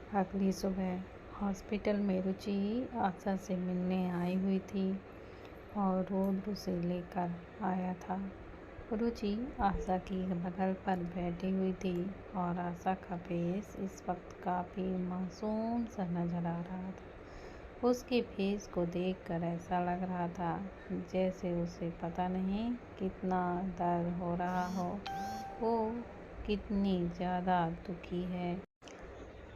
अगली सुबह हॉस्पिटल में रुचि आशा से मिलने आई हुई थी और रुद्र उसे लेकर आया था। रुचि आशा की बगल पर बैठी हुई थी और आशा का फेस इस वक्त काफ़ी मासूम सा नजर आ रहा था। उसके फेस को देखकर ऐसा लग रहा था जैसे उसे पता नहीं कितना दर्द हो रहा हो, वो कितनी ज़्यादा दुखी है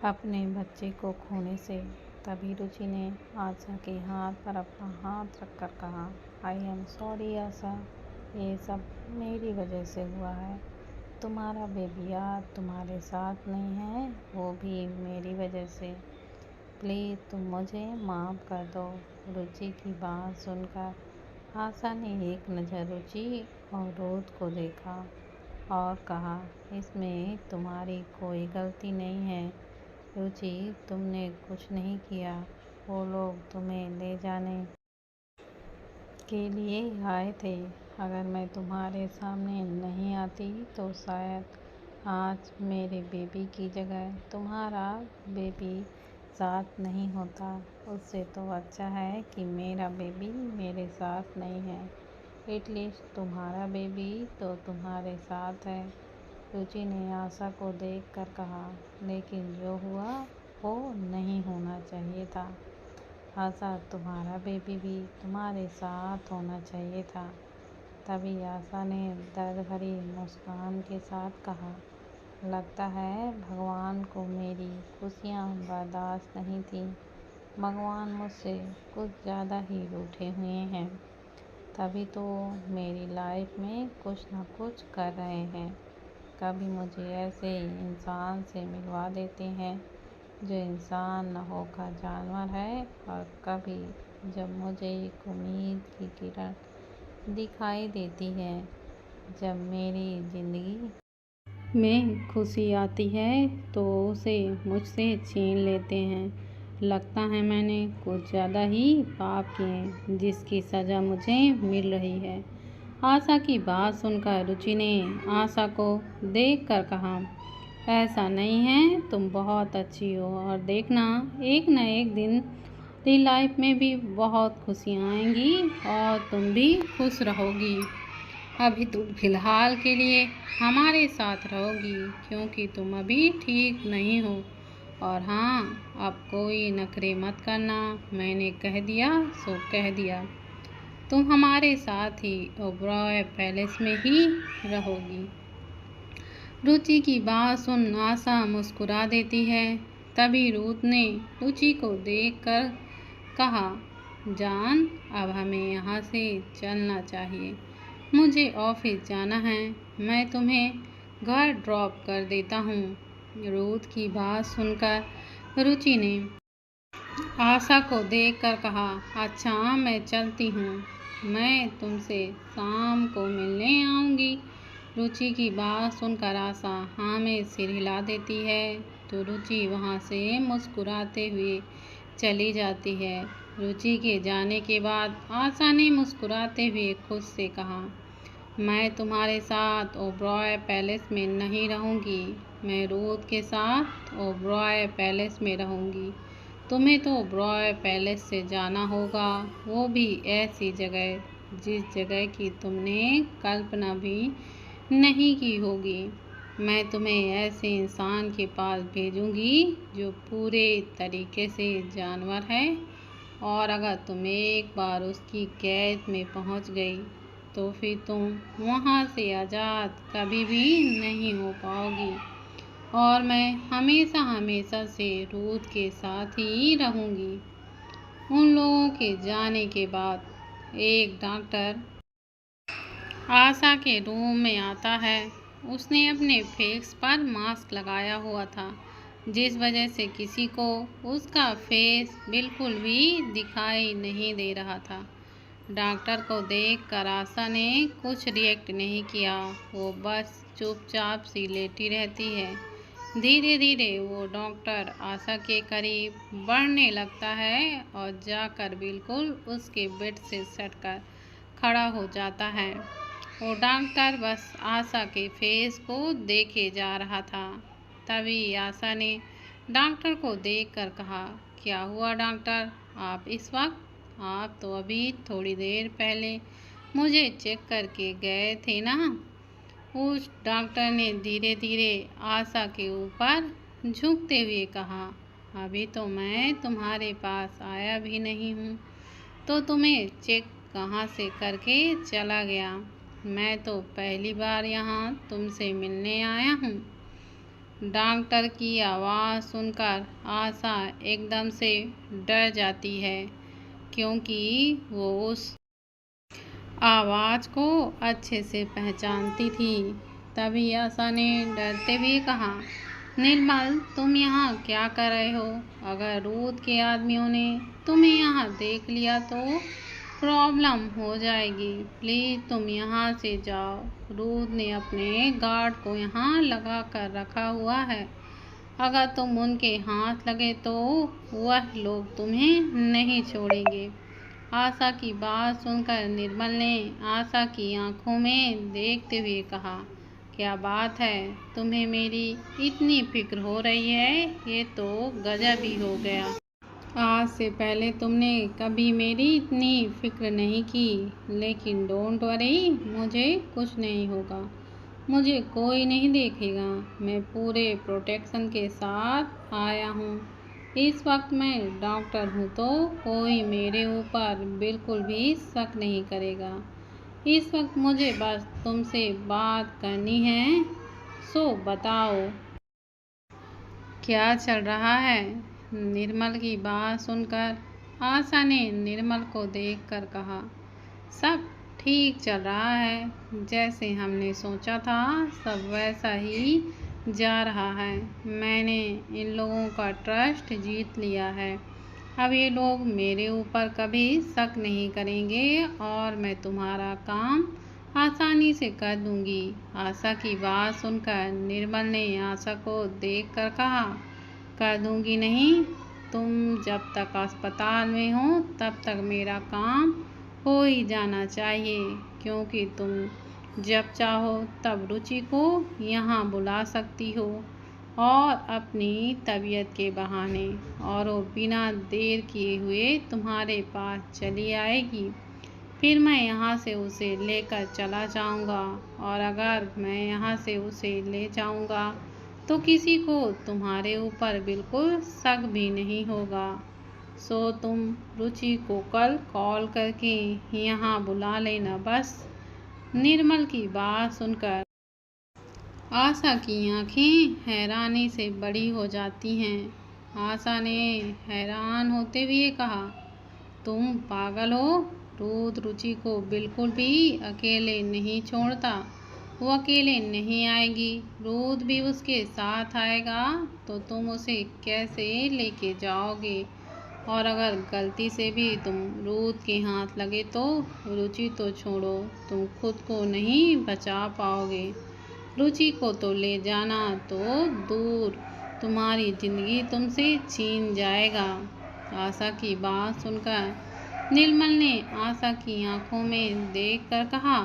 अपने बच्चे को खोने से। तभी रुचि ने आशा के हाथ पर अपना हाथ रखकर कहा, आई एम सॉरी आशा, ये सब मेरी वजह से हुआ है। तुम्हारा बेबी आज तुम्हारे साथ नहीं है, वो भी मेरी वजह से। प्लीज़ तुम मुझे माफ़ कर दो। रुचि की बात सुनकर आशा ने एक नज़र रुचि और रुद्र को देखा और कहा, इसमें तुम्हारी कोई गलती नहीं है रुचि, तुमने कुछ नहीं किया। वो लोग तुम्हें ले जाने के लिए आए थे। अगर मैं तुम्हारे सामने नहीं आती तो शायद आज मेरे बेबी की जगह तुम्हारा बेबी साथ नहीं होता। उससे तो अच्छा है कि मेरा बेबी मेरे साथ नहीं है। एटलीस्ट तुम्हारा बेबी तो तुम्हारे साथ है। रुचि ने आशा को देखकर कहा, लेकिन जो हुआ वो नहीं होना चाहिए था। आशा, तुम्हारा बेबी भी तुम्हारे साथ होना चाहिए था। तभी आशा ने दर्द भरी मुस्कान के साथ कहा, लगता है भगवान को मेरी खुशियाँ बर्दाश्त नहीं थी। भगवान मुझसे कुछ ज़्यादा ही रूठे हुए हैं, तभी तो मेरी लाइफ में कुछ ना कुछ कर रहे हैं। कभी मुझे ऐसे इंसान से मिलवा देते हैं जो इंसान न होकर जानवर है, और कभी जब मुझे एक उम्मीद की किरण दिखाई देती है, जब मेरी ज़िंदगी में खुशी आती है तो उसे मुझसे छीन लेते हैं। लगता है मैंने कुछ ज़्यादा ही पाप किए जिसकी सज़ा मुझे मिल रही है। आशा की बात सुनकर रुचि ने आशा को देखकर कहा, ऐसा नहीं है, तुम बहुत अच्छी हो और देखना एक न एक दिन तेरी लाइफ में भी बहुत खुशियाँ आएंगी और तुम भी खुश रहोगी। अभी तुम फिलहाल के लिए हमारे साथ रहोगी क्योंकि तुम अभी ठीक नहीं हो। और हाँ, अब कोई नखरे मत करना, मैंने कह दिया सो कह दिया। तुम हमारे साथ ही ओबरॉय पैलेस में ही रहोगी। रुचि की बात सुन आशा मुस्कुरा देती है। तभी रुद्र ने रुचि को देखकर कहा, जान, अब हमें यहाँ से चलना चाहिए। मुझे ऑफिस जाना है, मैं तुम्हें घर ड्रॉप कर देता हूँ। रुद्र की बात सुनकर रुचि ने आशा को देखकर कहा, अच्छा मैं चलती हूँ, मैं तुमसे शाम को मिलने आऊँगी। रुचि की बात सुनकर आशा हाँ में सिर हिला देती है तो रुचि वहाँ से मुस्कुराते हुए चली जाती है। रुचि के जाने के बाद आशा ने मुस्कुराते हुए खुद से कहा, मैं तुम्हारे साथ ओबरॉय पैलेस में नहीं रहूँगी, मैं रुद्र के साथ ओबरॉय पैलेस में रहूँगी। तुम्हें तो ओबरॉय पैलेस से जाना होगा, वो भी ऐसी जगह जिस जगह की तुमने कल्पना भी नहीं की होगी। मैं तुम्हें ऐसे इंसान के पास भेजूंगी जो पूरे तरीके से जानवर है, और अगर तुम एक बार उसकी कैद में पहुंच गई तो फिर तुम वहां से आज़ाद कभी भी नहीं हो पाओगी, और मैं हमेशा हमेशा से रुद्र के साथ ही रहूंगी। उन लोगों के जाने के बाद एक डॉक्टर आशा के रूम में आता है। उसने अपने फेस पर मास्क लगाया हुआ था, जिस वजह से किसी को उसका फेस बिल्कुल भी दिखाई नहीं दे रहा था। डॉक्टर को देखकर आशा ने कुछ रिएक्ट नहीं किया, वो बस चुपचाप सी लेटी रहती है। धीरे धीरे वो डॉक्टर आशा के करीब बढ़ने लगता है और जाकर बिल्कुल उसके बेड से सटकर खड़ा हो जाता है। वो डॉक्टर बस आशा के फेस को देखे जा रहा था। तभी आशा ने डॉक्टर को देखकर कहा, क्या हुआ डॉक्टर, आप इस वक्त? आप तो अभी थोड़ी देर पहले मुझे चेक करके गए थे ना। उस डॉक्टर ने धीरे धीरे आशा के ऊपर झुकते हुए कहा, अभी तो मैं तुम्हारे पास आया भी नहीं हूँ, तो तुम्हें चेक कहाँ से करके चला गया? मैं तो पहली बार यहाँ तुमसे मिलने आया हूँ। डॉक्टर की आवाज़ सुनकर आशा एकदम से डर जाती है, क्योंकि वो उस आवाज़ को अच्छे से पहचानती थी। तभी आशा ने डरते हुए कहा, निर्मल, तुम यहाँ क्या कर रहे हो? अगर रूद के आदमियों ने तुम्हें यहाँ देख लिया तो प्रॉब्लम हो जाएगी। प्लीज़ तुम यहाँ से जाओ। रूद ने अपने गार्ड को यहाँ लगा कर रखा हुआ है। अगर तुम उनके हाथ लगे तो वह लोग तुम्हें नहीं छोड़ेंगे। आशा की बात सुनकर निर्मल ने आशा की आंखों में देखते हुए कहा, क्या बात है, तुम्हें मेरी इतनी फिक्र हो रही है? ये तो गजब ही हो गया। आज से पहले तुमने कभी मेरी इतनी फिक्र नहीं की। लेकिन डोंट वरी, मुझे कुछ नहीं होगा। मुझे कोई नहीं देखेगा। मैं पूरे प्रोटेक्शन के साथ आया हूँ। इस वक्त मैं डॉक्टर हूँ, तो कोई मेरे ऊपर बिल्कुल भी शक नहीं करेगा। इस वक्त मुझे बस तुमसे बात करनी है। सो बताओ, क्या चल रहा है? निर्मल की बात सुनकर आशा ने निर्मल को देखकर कहा, सब ठीक चल रहा है। जैसे हमने सोचा था सब वैसा ही जा रहा है। मैंने इन लोगों का ट्रस्ट जीत लिया है। अब ये लोग मेरे ऊपर कभी शक नहीं करेंगे और मैं तुम्हारा काम आसानी से कर दूंगी। आशा की बात सुनकर निर्मल ने आशा को देखकर कहा, कर दूंगी नहीं? तुम जब तक अस्पताल में हो तब तक मेरा काम हो ही जाना चाहिए, क्योंकि तुम जब चाहो तब रुचि को यहाँ बुला सकती हो और अपनी तबीयत के बहाने, और वो बिना देर किए हुए तुम्हारे पास चली आएगी। फिर मैं यहाँ से उसे लेकर चला जाऊँगा, और अगर मैं यहाँ से उसे ले जाऊँगा तो किसी को तुम्हारे ऊपर बिल्कुल शक भी नहीं होगा। सो तुम रुचि को कल कॉल करके यहाँ बुला लेना बस। निर्मल की बात सुनकर आशा की आंखें हैरानी से बड़ी हो जाती हैं। आशा ने हैरान होते हुए कहा, तुम पागल हो? रूद रुचि को बिल्कुल भी अकेले नहीं छोड़ता। वो अकेले नहीं आएगी। रूद भी उसके साथ आएगा, तो तुम उसे कैसे लेके जाओगे? और अगर गलती से भी तुम रूद के हाथ लगे तो रुचि तो छोड़ो, तुम खुद को नहीं बचा पाओगे। रुचि को तो ले जाना तो दूर, तुम्हारी जिंदगी तुमसे छीन जाएगा। आशा की बात सुनकर निर्मल ने आशा की आंखों में देखकर कहा,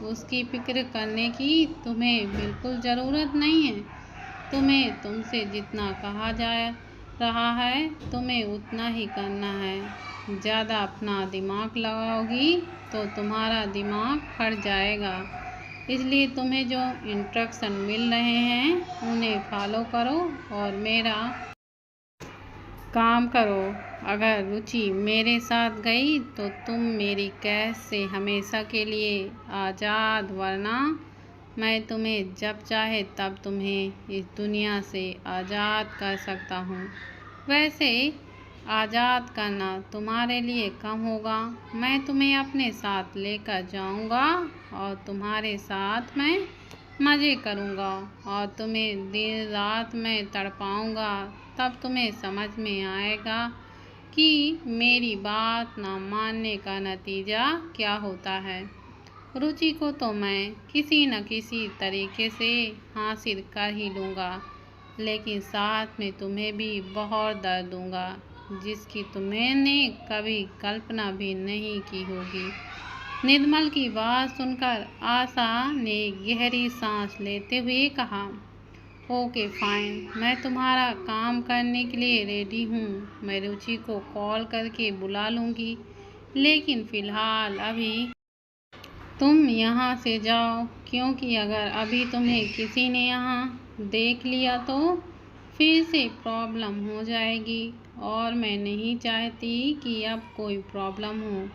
उसकी फिक्र करने की तुम्हें बिल्कुल ज़रूरत नहीं है। तुम्हें तुमसे जितना कहा जा रहा है तुम्हें उतना ही करना है। ज़्यादा अपना दिमाग लगाओगी तो तुम्हारा दिमाग फट जाएगा। इसलिए तुम्हें जो इंस्ट्रक्शन मिल रहे हैं उन्हें फॉलो करो और मेरा काम करो। अगर रुचि मेरे साथ गई तो तुम मेरी कैद से हमेशा के लिए आज़ाद, वरना मैं तुम्हें जब चाहे तब तुम्हें इस दुनिया से आज़ाद कर सकता हूँ। वैसे आज़ाद करना तुम्हारे लिए कम होगा। मैं तुम्हें अपने साथ लेकर जाऊँगा और तुम्हारे साथ मैं मज़े करूँगा और तुम्हें दिन रात मैं तड़पाऊँगा। तब तुम्हें समझ में आएगा कि मेरी बात ना मानने का नतीजा क्या होता है। रुचि को तो मैं किसी न किसी तरीके से हासिल कर ही लूँगा, लेकिन साथ में तुम्हें भी बहुत दर्द दूँगा, जिसकी तुमने कभी कल्पना भी नहीं की होगी। निर्मल की बात सुनकर आशा ने गहरी सांस लेते हुए कहा, ओके फाइन, मैं तुम्हारा काम करने के लिए रेडी हूँ। मैं रुचि को कॉल करके बुला लूँगी, लेकिन फ़िलहाल अभी तुम यहाँ से जाओ, क्योंकि अगर अभी तुम्हें किसी ने यहाँ देख लिया तो फिर से प्रॉब्लम हो जाएगी, और मैं नहीं चाहती कि अब कोई प्रॉब्लम हो,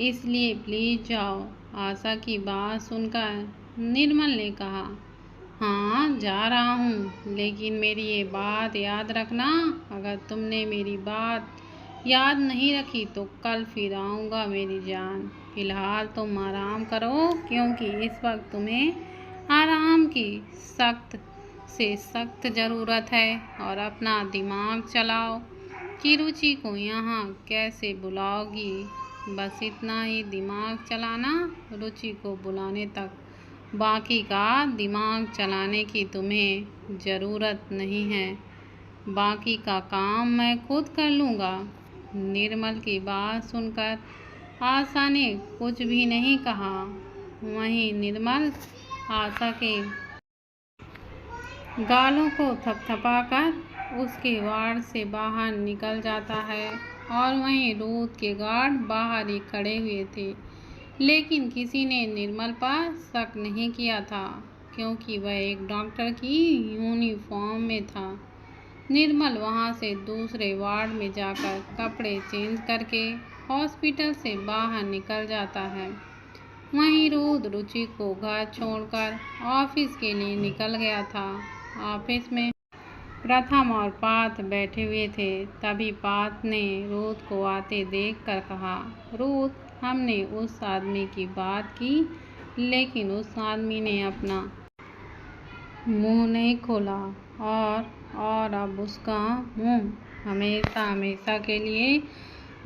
इसलिए प्लीज़ जाओ। आशा की बात सुनकर निर्मल ने कहा, हाँ जा रहा हूँ, लेकिन मेरी ये बात याद रखना, अगर तुमने मेरी बात याद नहीं रखी तो कल फिर आऊँगा मेरी जान। फ़िलहाल तुम आराम करो, क्योंकि इस वक्त तुम्हें आराम की सख्त से सख्त ज़रूरत है, और अपना दिमाग चलाओ कि रुचि को यहाँ कैसे बुलाओगी। बस इतना ही दिमाग चलाना, रुचि को बुलाने तक। बाकी का दिमाग चलाने की तुम्हें ज़रूरत नहीं है, बाकी का काम मैं खुद कर लूँगा। निर्मल की बात सुनकर आशा ने कुछ भी नहीं कहा। वहीं निर्मल आशा के गालों को थपथपाकर उसके वार्ड से बाहर निकल जाता है, और वहीं रूथ के गार्ड बाहर ही खड़े हुए थे, लेकिन किसी ने निर्मल पर शक नहीं किया था, क्योंकि वह एक डॉक्टर की यूनिफॉर्म में था। निर्मल वहां से दूसरे वार्ड में जाकर कपड़े चेंज करके हॉस्पिटल से बाहर निकल जाता है। वहीं रूथ रुचि को घर छोड़कर ऑफिस के लिए निकल गया था। ऑफिस में प्रथम और पार्थ बैठे हुए थे। तभी पार्थ ने रूथ को आते देखकर कहा, रूथ, हमने उस आदमी की बात की, लेकिन उस आदमी ने अपना मुंह नहीं खोला, और अब उसका मुंह हमेशा हमेशा के लिए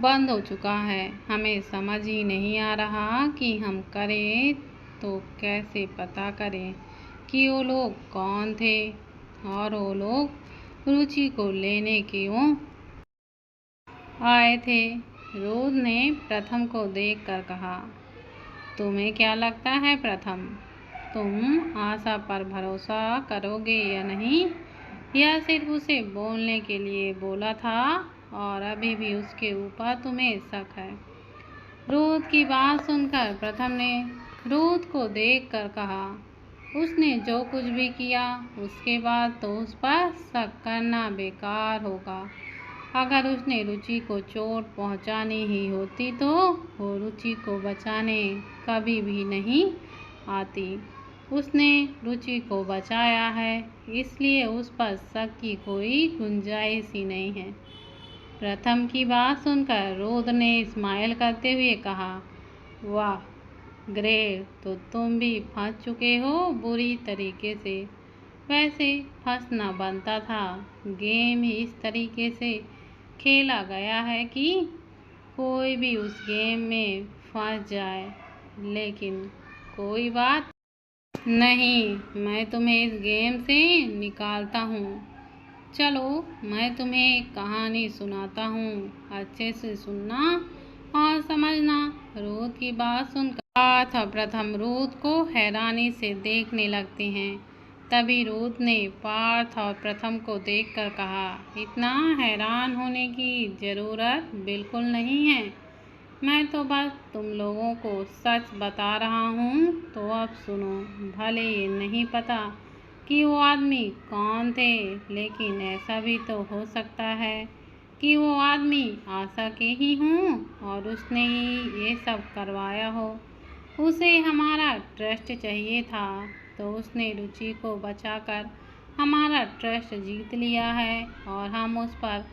बंद हो चुका है। हमें समझ ही नहीं आ रहा कि हम करें तो कैसे पता करें कि वो लोग कौन थे, और वो लोग रुचि को लेने क्यों आए थे। रूथ ने प्रथम को देखकर कहा, तुम्हें क्या लगता है प्रथम, तुम आशा पर भरोसा करोगे या नहीं, या सिर्फ उसे बोलने के लिए बोला था और अभी भी उसके ऊपर तुम्हें शक है। रूथ की बात सुनकर प्रथम ने रूथ को देखकर कहा, उसने जो कुछ भी किया उसके बाद तो उस पर शक करना बेकार होगा। अगर उसने रुचि को चोट पहुंचानी ही होती तो वो रुचि को बचाने कभी भी नहीं आती। उसने रुचि को बचाया है, इसलिए उस पर शक की कोई गुंजाइश ही नहीं है। प्रथम की बात सुनकर रूथ ने स्माइल करते हुए कहा, वाह ग्रेट, तो तुम भी फंस चुके हो बुरी तरीके से। वैसे फंसना बनता था, गेम ही इस तरीके से खेला गया है कि कोई भी उस गेम में फंस जाए, लेकिन कोई बात नहीं, मैं तुम्हें इस गेम से निकालता हूँ। चलो मैं तुम्हें एक कहानी सुनाता हूँ, अच्छे से सुनना और समझना। रूथ की बात सुनकर पार्थ और प्रथम रूथ को हैरानी से देखने लगते हैं। तभी रूथ ने पार्थ और प्रथम को देखकर कहा, इतना हैरान होने की ज़रूरत बिल्कुल नहीं है, मैं तो बस तुम लोगों को सच बता रहा हूँ, तो अब सुनो। भले ये नहीं पता कि वो आदमी कौन थे, लेकिन ऐसा भी तो हो सकता है कि वो आदमी आशा के ही हों और उसने ही ये सब करवाया हो। उसे हमारा ट्रस्ट चाहिए था, तो उसने रुचि को बचाकर हमारा ट्रस्ट जीत लिया है, और हम उस पर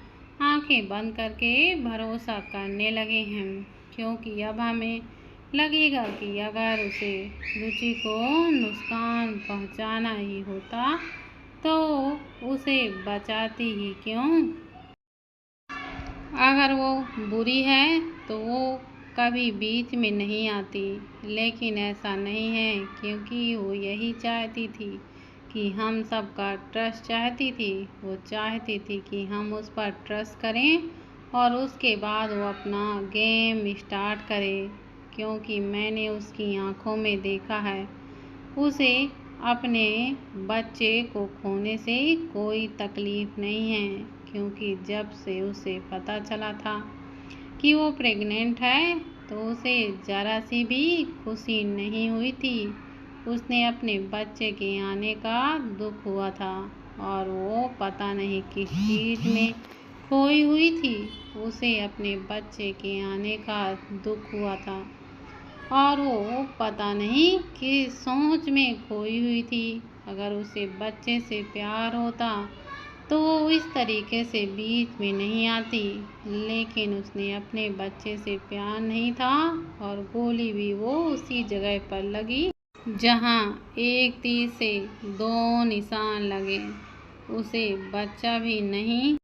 आंखें बंद करके भरोसा करने लगे हैं, क्योंकि अब हमें लगेगा कि अगर उसे रुचि को नुकसान पहुंचाना ही होता तो उसे बचाती ही क्यों। अगर वो बुरी है तो वो कभी बीच में नहीं आती, लेकिन ऐसा नहीं है, क्योंकि वो यही चाहती थी कि हम सबका ट्रस्ट चाहती थी। वो चाहती थी कि हम उस पर ट्रस्ट करें और उसके बाद वो अपना गेम स्टार्ट करे, क्योंकि मैंने उसकी आंखों में देखा है, उसे अपने बच्चे को खोने से कोई तकलीफ नहीं है, क्योंकि जब से उसे पता चला था कि वो प्रेग्नेंट है तो उसे ज़रा सी भी खुशी नहीं हुई थी। उसने अपने बच्चे के आने का दुख हुआ था और वो पता नहीं किस चीज़ में खोई हुई थी। उसे अपने बच्चे के आने का दुख हुआ था और वो पता नहीं किस सोच में खोई हुई थी। अगर उसे बच्चे से प्यार होता तो वो इस तरीके से बीच में नहीं आती, लेकिन उसने अपने बच्चे से प्यार नहीं था और गोली भी वो उसी जगह पर लगी जहां एक तीर से दो निशान लगे। उसे बच्चा भी नहीं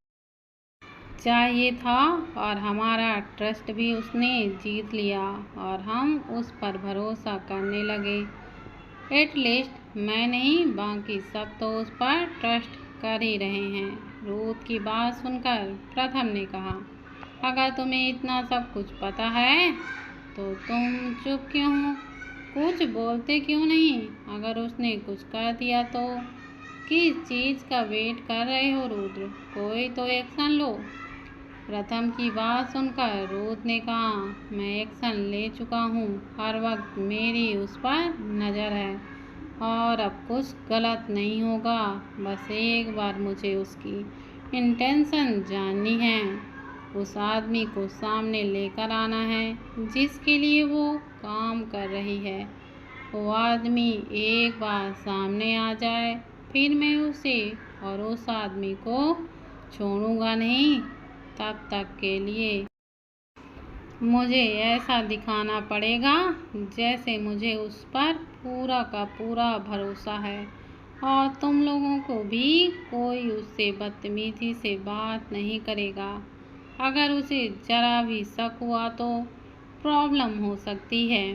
चाहिए था और हमारा ट्रस्ट भी उसने जीत लिया और हम उस पर भरोसा करने लगे। एटलीस्ट मैं नहीं, बाकी सब तो उस पर ट्रस्ट कर ही रहे हैं। रूथ की बात सुनकर प्रथम ने कहा, अगर तुम्हें इतना सब कुछ पता है तो तुम चुप क्यों हो? कुछ बोलते क्यों नहीं? अगर उसने कुछ कर दिया तो? किस चीज़ का वेट कर रहे हो रुद्र? कोई तो एक्शन लो। प्रथम की बात सुनकर रूथ ने कहा, मैं एक्शन ले चुका हूँ। हर वक्त मेरी उस पर नज़र है और अब कुछ गलत नहीं होगा। बस एक बार मुझे उसकी इंटेंशन जाननी है। उस आदमी को सामने लेकर आना है जिसके लिए वो काम कर रही है। वो आदमी एक बार सामने आ जाए, फिर मैं उसे और उस आदमी को छोड़ूंगा नहीं। तब तक के लिए मुझे ऐसा दिखाना पड़ेगा जैसे मुझे उस पर पूरा का पूरा भरोसा है और तुम लोगों को भी कोई उससे बदतमीजी से बात नहीं करेगा। अगर उसे ज़रा भी शक हुआ तो प्रॉब्लम हो सकती है।